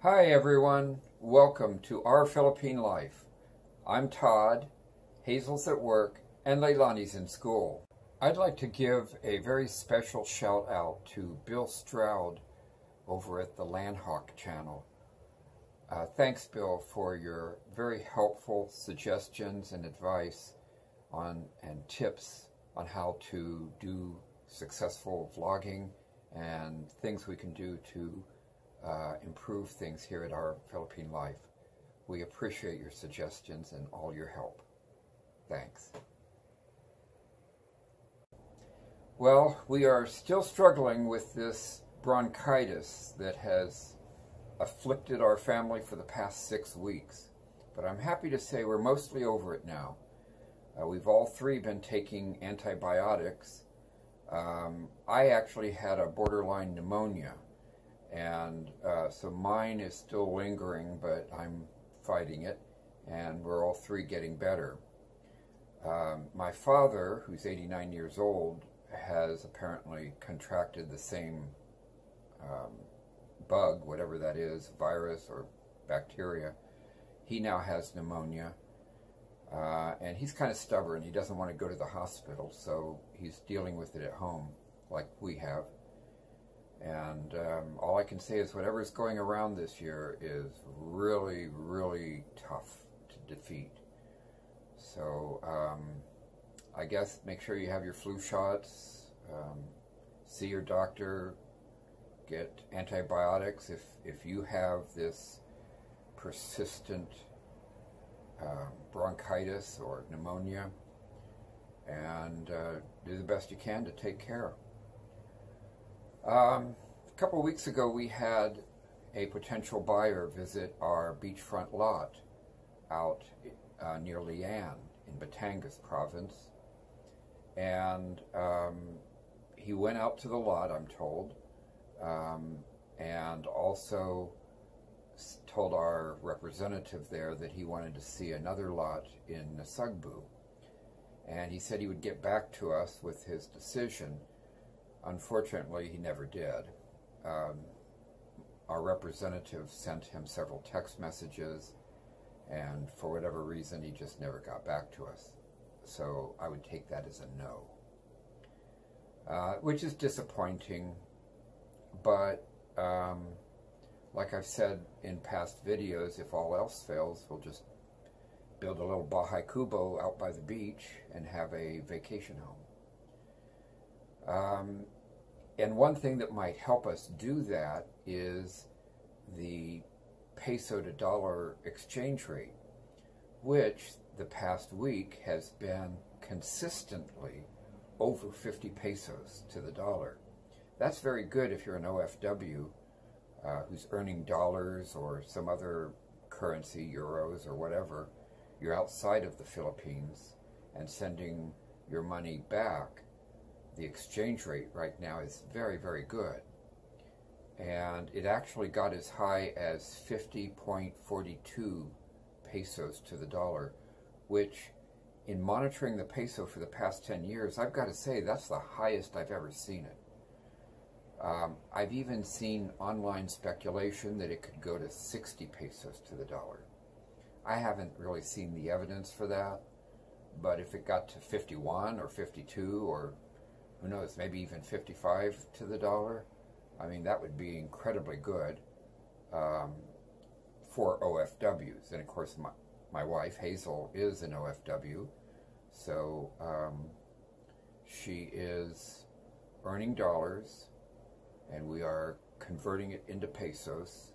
Hi everyone, welcome to Our Philippine Life. I'm Todd, Hazel's at work, and Leilani's in school. I'd like to give a very special shout out to Bill Stroud over at the Landhawk channel. Thanks, Bill, for your very helpful suggestions and advice and tips on how to do successful vlogging and things we can do to improve things here at Our Philippine Life. We appreciate your suggestions and all your help. Thanks. Well, we are still struggling with this bronchitis that has afflicted our family for the past 6 weeks. But I'm happy to say we're mostly over it now. We've all three been taking antibiotics. I actually had a borderline pneumonia. And so mine is still lingering, but I'm fighting it, and we're all three getting better. My father, who's 89 years old, has apparently contracted the same bug, whatever that is, virus or bacteria. He now has pneumonia, and he's kind of stubborn. He doesn't want to go to the hospital, so he's dealing with it at home like we have. And all I can say is whatever's going around this year is really, really tough to defeat. So I guess make sure you have your flu shots, see your doctor, get antibiotics if you have this persistent bronchitis or pneumonia, and do the best you can to take care. A couple of weeks ago, we had a potential buyer visit our beachfront lot out near Lian in Batangas province. And he went out to the lot, I'm told, and also told our representative there that he wanted to see another lot in Nasugbu. And he said he would get back to us with his decision. Unfortunately, he never did. Our representative sent him several text messages, and for whatever reason, he just never got back to us. So I would take that as a no, which is disappointing. But like I've said in past videos, if all else fails, we'll just build a little Bahay Kubo out by the beach and have a vacation home. And one thing that might help us do that is the peso to dollar exchange rate, which the past week has been consistently over 50 pesos to the dollar. That's very good if you're an OFW who's earning dollars or some other currency, euros or whatever. You're outside of the Philippines and sending your money back. The exchange rate right now is very, very good. And it actually got as high as 50.42 pesos to the dollar, which in monitoring the peso for the past 10 years, I've got to say that's the highest I've ever seen it. I've even seen online speculation that it could go to 60 pesos to the dollar. I haven't really seen the evidence for that, but if it got to 51 or 52 or who knows, maybe even 55 to the dollar, I mean, that would be incredibly good for OFWs. And of course, my wife, Hazel, is an OFW, so she is earning dollars, and we are converting it into pesos.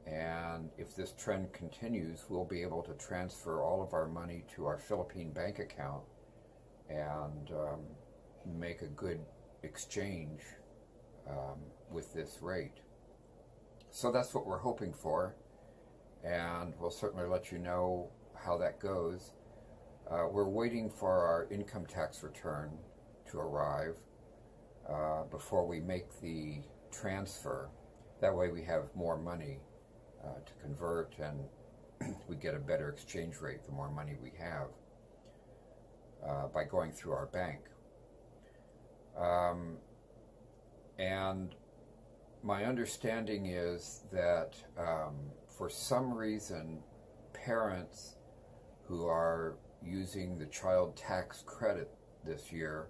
And if this trend continues, we'll be able to transfer all of our money to our Philippine bank account and make a good exchange with this rate. So that's what we're hoping for, and we'll certainly let you know how that goes. We're waiting for our income tax return to arrive before we make the transfer. That way we have more money to convert, and we get a better exchange rate the more money we have by going through our bank. And my understanding is that for some reason, parents who are using the child tax credit this year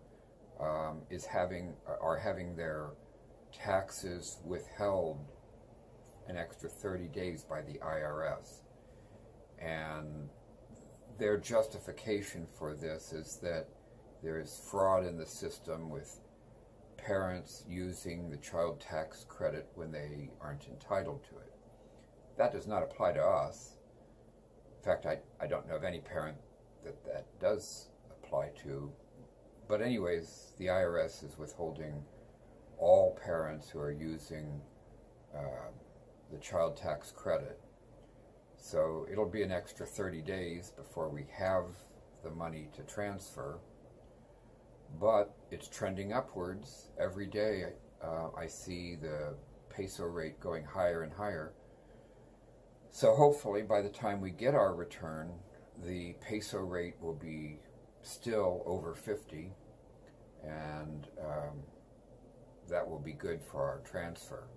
are having their taxes withheld an extra 30 days by the IRS. And their justification for this is that there is fraud in the system with parents using the child tax credit when they aren't entitled to it. That does not apply to us. In fact, I don't know of any parent that does apply to. But anyways, the IRS is withholding all parents who are using the child tax credit. So it'll be an extra 30 days before we have the money to transfer. But it's trending upwards. Every day I see the peso rate going higher and higher. So hopefully by the time we get our return, the peso rate will be still over 50, and that will be good for our transfer.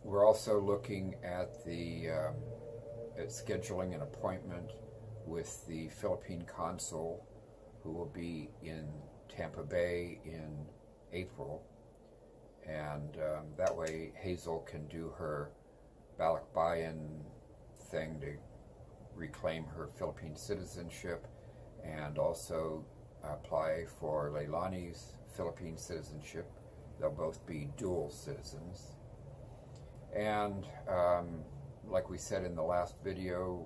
We're also looking at at scheduling an appointment with the Philippine consul, who will be in Tampa Bay in April, and that way Hazel can do her balikbayan thing to reclaim her Philippine citizenship, and also apply for Leilani's Philippine citizenship. They'll both be dual citizens. And like we said in the last video,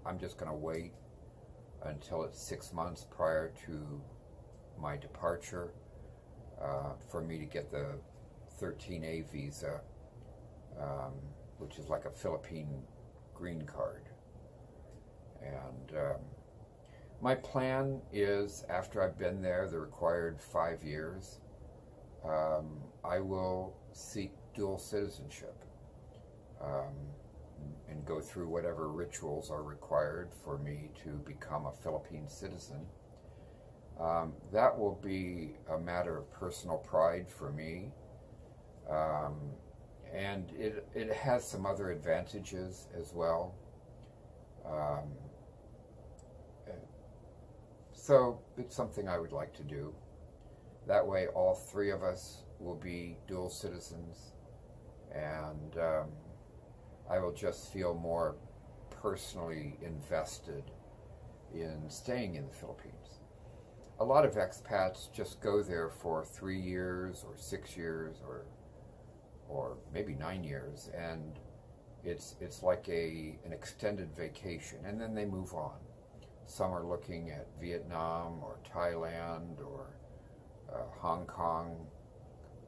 I'm just going to wait until it's 6 months prior to my departure for me to get the 13A visa, which is like a Philippine green card. And my plan is, after I've been there the required 5 years, I will seek dual citizenship and go through whatever rituals are required for me to become a Philippine citizen. That will be a matter of personal pride for me, and it has some other advantages as well. So it's something I would like to do. That way all 3 of us will be dual citizens, and I will just feel more personally invested in staying in the Philippines. A lot of expats just go there for 3 years or 6 years or maybe 9 years, and it's like an extended vacation, and then they move on. Some are looking at Vietnam or Thailand or Hong Kong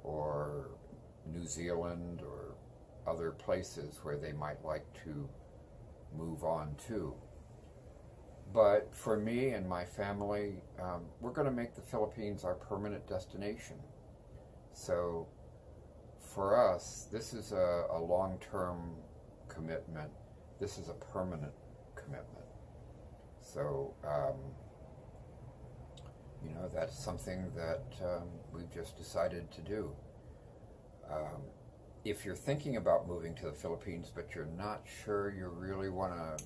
or New Zealand or other places where they might like to move on to. But for me and my family, we're going to make the Philippines our permanent destination. So for us, this is a long-term commitment. This is a permanent commitment. So, you know, that's something that we've just decided to do. If you're thinking about moving to the Philippines, but you're not sure you really want to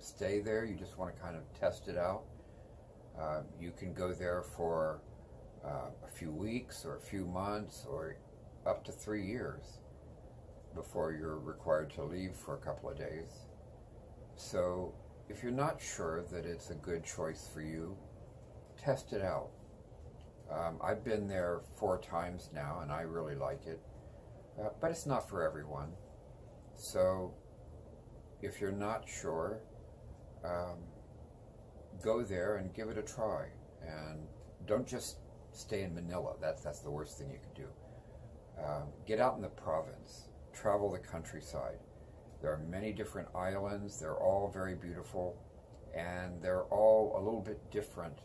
stay there, you just want to kind of test it out, you can go there for a few weeks or a few months or up to 3 years before you're required to leave for a couple of days. So if you're not sure that it's a good choice for you, test it out. I've been there 4 times now, and I really like it, but it's not for everyone. So if you're not sure, go there and give it a try, and don't just stay in Manila. That's the worst thing you can do. Get out in the province, travel the countryside. There are many different islands. They're all very beautiful, and they're all a little bit different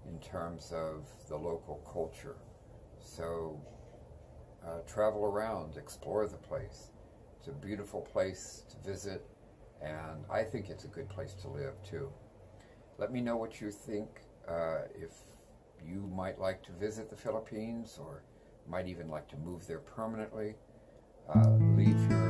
in terms of the local culture. So travel around, explore the place. It's a beautiful place to visit, and I think it's a good place to live too. Let me know what you think, if you might like to visit the Philippines, or might even like to move there permanently, leave your